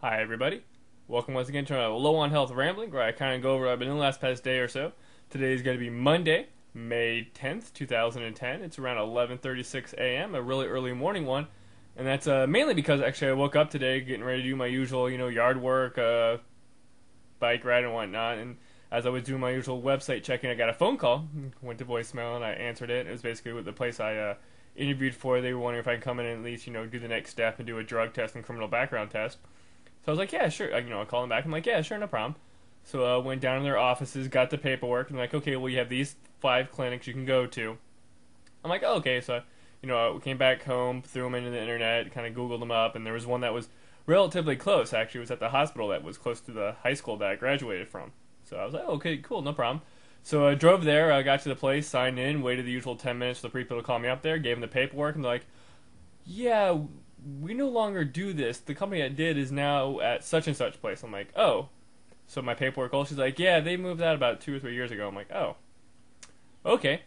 Hi, everybody. Welcome once again to a Low on Health Rambling, where I kind of go over what I've been in the last past day or so. Today is going to be Monday, May 10th, 2010. It's around 11:36 a.m., a really early morning one. And that's mainly because actually I woke up today getting ready to do my usual, yard work, bike ride and whatnot. And as I was doing my usual website checking, I got a phone call. Went to voicemail and I answered it. It was basically with the place I interviewed for. They were wondering if I could come in and at least, do the next step and do a drug test and criminal background test. So I was like, yeah, sure. I call them back. I'm like, yeah, sure, no problem. So I went down to their offices, got the paperwork, and like, okay, well, you have these 5 clinics you can go to. I'm like, oh, okay. So, I came back home, threw them into the internet, kind of Googled them up, and there was one that was relatively close. Actually, it was at the hospital that was close to the high school that I graduated from. So I was like, okay, cool, no problem. So I drove there, I got to the place, signed in, waited the usual 10 minutes for the people to call me up there, gave them the paperwork, and they're like, yeah, we no longer do this. The company that did is now at such and such place. I'm like, oh. So my paperwork, she's like, yeah, they moved out about 2 or 3 years ago. I'm like, oh. Okay.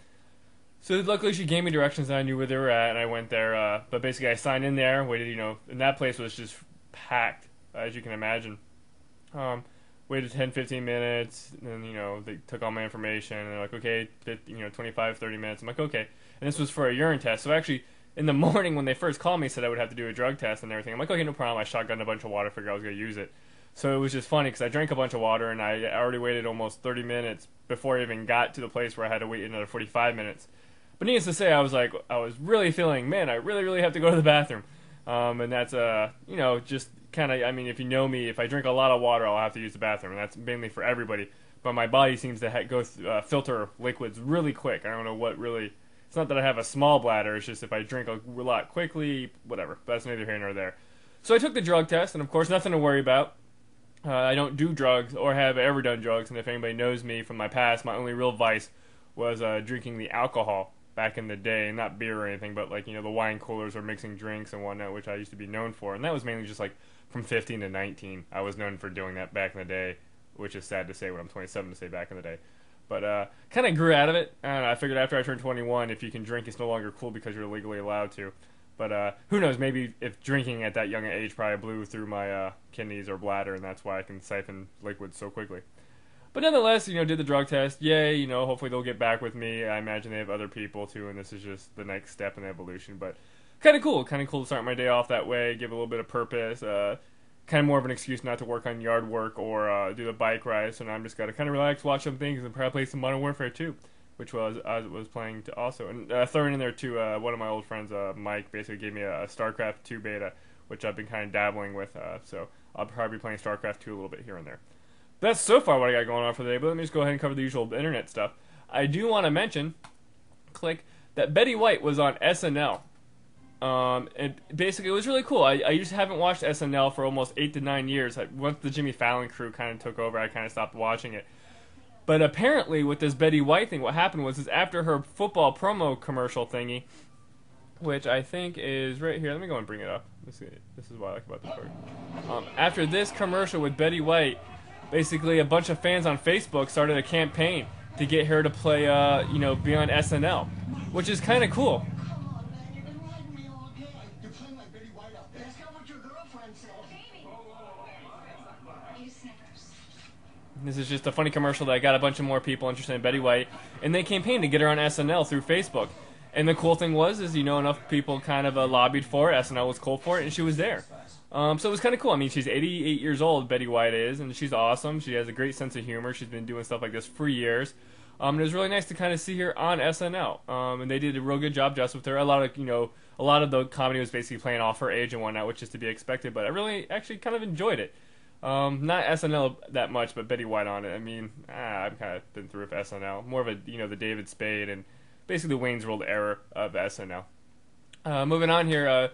So luckily she gave me directions and I knew where they were at, and I went there. But basically I signed in there, waited, and that place was just packed, as you can imagine. Waited 10, 15 minutes, and they took all my information, and they're like, okay, 25, 30 minutes. I'm like, okay. And this was for a urine test. So actually, in the morning when they first called me, said I would have to do a drug test and everything. I'm like, okay, no problem. I shotgunned a bunch of water, figured I was going to use it. So it was just funny because I drank a bunch of water and I already waited almost 30 minutes before I even got to the place where I had to wait another 45 minutes. But needless to say, I was really feeling, man, I really, really have to go to the bathroom. And that's, just kind of, if you know me, if I drink a lot of water, I'll have to use the bathroom. And that's mainly for everybody. But my body seems to filter liquids really quick. I don't know what really... It's not that I have a small bladder, it's just if I drink a lot quickly, whatever. But that's neither here nor there. So I took the drug test, and of course, nothing to worry about. I don't do drugs or have ever done drugs, and if anybody knows me from my past, my only real vice was drinking the alcohol back in the day. Not beer or anything, but the wine coolers or mixing drinks and whatnot, which I used to be known for. And that was mainly just from 15 to 19. I was known for doing that back in the day, which is sad to say when I'm 27 to say back in the day. But kind of grew out of it. I don't know, I figured after I turned 21, if you can drink, it's no longer cool because you're legally allowed to. But who knows, maybe if drinking at that young age probably blew through my kidneys or bladder, and that's why I can siphon liquids so quickly. But nonetheless, did the drug test. Yay, hopefully they'll get back with me. I imagine they have other people too, and this is just the next step in the evolution. But kind of cool to start my day off that way, give a little bit of purpose. Kind of more of an excuse not to work on yard work or do the bike ride, so now I'm just got to kind of relax, watch some things, and probably play some Modern Warfare 2, which I was playing to also. And throwing in there too, one of my old friends, Mike, basically gave me a StarCraft 2 beta, which I've been kind of dabbling with, so I'll probably be playing StarCraft 2 a little bit here and there. That's so far what I got going on for the day, but let me just go ahead and cover the usual internet stuff. I do want to mention, that Betty White was on SNL. And basically it was really cool. I just haven't watched SNL for almost 8 to 9 years. Once the Jimmy Fallon crew kind of took over, I kind of stopped watching it. But apparently with this Betty White thing, what happened was after her football promo commercial thingy, which I think is right here. Let me go and bring it up. This is what I like about this part. After this commercial with Betty White, basically a bunch of fans on Facebook started a campaign to get her to play, be on SNL, which is kind of cool. This is just a funny commercial that got a bunch of more people interested in Betty White, and they campaigned to get her on SNL through Facebook. And the cool thing was, enough people kind of lobbied for it. SNL was cool for it, and she was there. So it was kind of cool. She's 88 years old, Betty White is, and she's awesome. She has a great sense of humor. She's been doing stuff like this for years. And it was really nice to kind of see her on SNL. And they did a real good job just with her. A lot of the comedy was basically playing off her age and whatnot, which is to be expected. But I really actually kind of enjoyed it. Not SNL that much, but Betty White on it. I've kind of been through with SNL. More of a, the David Spade and basically the Wayne's World era of SNL. Moving on here,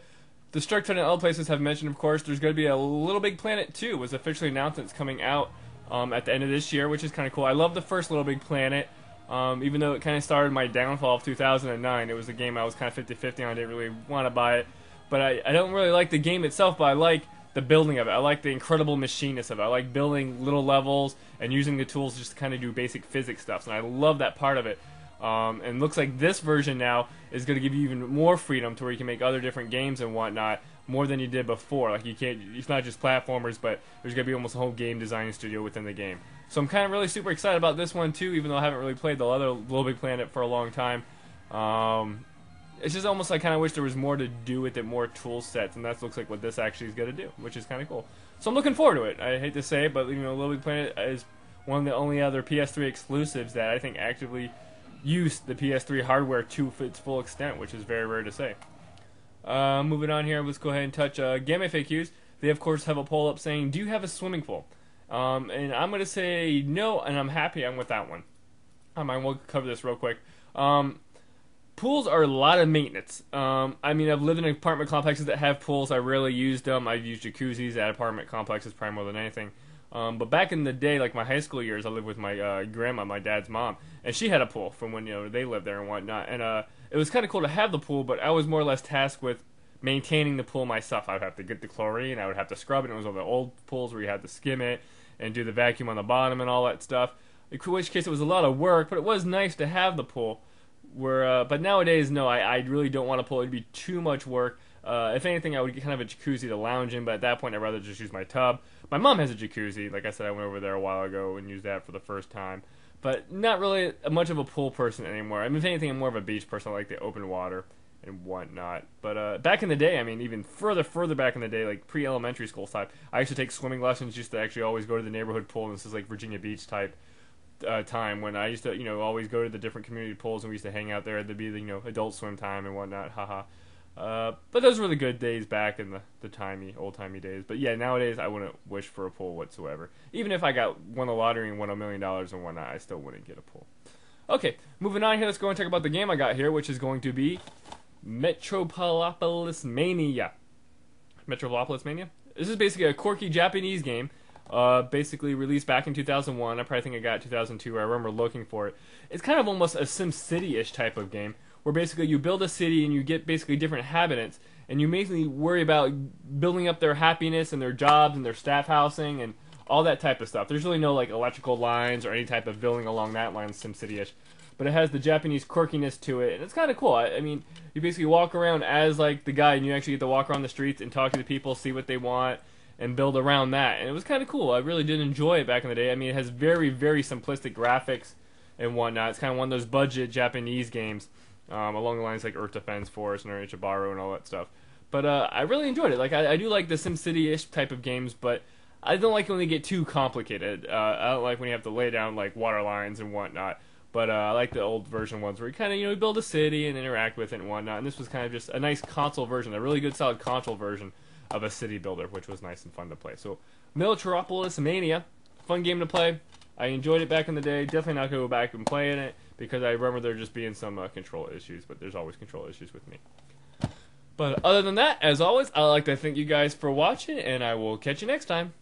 the Struck and other places have mentioned, of course, there's going to be a Little Big Planet 2 was officially announced. It's coming out at the end of this year, which is kind of cool. I love the first Little Big Planet, even though it kind of started my downfall of 2009. It was a game I was kind of 50-50 on. I didn't really want to buy it. But I don't really like the game itself, but I like the building of it. I like the incredible machineness of it. I like building little levels and using the tools just to kind of do basic physics stuff, and I love that part of it. And looks like this version now is going to give you even more freedom to where you can make other different games and whatnot more than you did before. Like you can't, it's not just platformers, but there's going to be almost a whole game designing studio within the game. So I'm kind of really super excited about this one too, even though I haven't really played the other Little Big Planet for a long time. It's just almost I kind of wish there was more to do with it, more tool sets, and that looks like what this actually is going to do, which is kind of cool. So I'm looking forward to it. I hate to say it, but Little Big Planet is one of the only other PS3 exclusives that I think actively use the PS3 hardware to its full extent, which is very rare to say. Moving on here, let's go ahead and touch Game FAQs. They of course have a poll up saying, do you have a swimming pool? And I'm going to say no, and I'm happy I'm with that one. We'll cover this real quick. Pools are a lot of maintenance. I mean, I've lived in apartment complexes that have pools. I rarely used them. I've used jacuzzis at apartment complexes probably more than anything. But back in the day, like my high school years, I lived with my grandma, my dad's mom, and she had a pool from when they lived there and whatnot. And it was kind of cool to have the pool, but I was more or less tasked with maintaining the pool myself. I would have to get the chlorine, I would have to scrub it. It was one of the old pools where you had to skim it and do the vacuum on the bottom and all that stuff. In which case, it was a lot of work, but it was nice to have the pool. But nowadays, no, I really don't want a pool. It'd be too much work. If anything, I would get kind of a jacuzzi to lounge in, but at that point, I'd rather just use my tub. My mom has a jacuzzi. Like I said, I went over there a while ago and used that for the first time. But not really much of a pool person anymore. I mean, if anything, I'm more of a beach person. I like the open water and whatnot. But back in the day, I mean, even further back in the day, like pre-elementary school type, I used to take swimming lessons just to actually always go to the neighborhood pool. And this is like Virginia Beach type time when I used to, always go to the different community pools and we used to hang out there. There'd be, adult swim time and whatnot. Haha. But those were the good days back in the old-timey days. But yeah, nowadays I wouldn't wish for a pool whatsoever. Even if I won the lottery and won $1 million and whatnot, I still wouldn't get a pool. Okay, moving on here, let's go and talk about the game I got here, which is going to be Metropolipolis Mania. Metropolipolis Mania? This is basically a quirky Japanese game, basically released back in 2001. I probably think I got it 2002, I remember looking for it. It's kind of almost a SimCity-ish type of game, where basically you build a city and you get basically different inhabitants, and you mainly worry about building up their happiness and their jobs and their staff housing and all that type of stuff. There's really no like electrical lines or any type of building along that line, SimCity-ish. But it has the Japanese quirkiness to it, and it's kind of cool. I mean, you basically walk around as like the guide, and you actually get to walk around the streets and talk to the people, see what they want, and build around that. And it was kind of cool. I really did enjoy it back in the day. I mean, it has very, very simplistic graphics and whatnot. It's kind of one of those budget Japanese games. Along the lines like Earth Defense Force and Ichibaru and all that stuff. But I really enjoyed it. Like I do like the SimCity-ish type of games, but I don't like when they get too complicated. I don't like when you have to lay down like water lines and whatnot. But I like the old version ones where you kind of you build a city and interact with it and whatnot. And this was kind of just a nice console version, a really good solid console version of a city builder, which was nice and fun to play. So Metropolipolis Mania, fun game to play. I enjoyed it back in the day. Definitely not going to go back and play in it because I remember there just being some control issues, but there's always control issues with me. But other than that, as always, I'd like to thank you guys for watching, and I will catch you next time.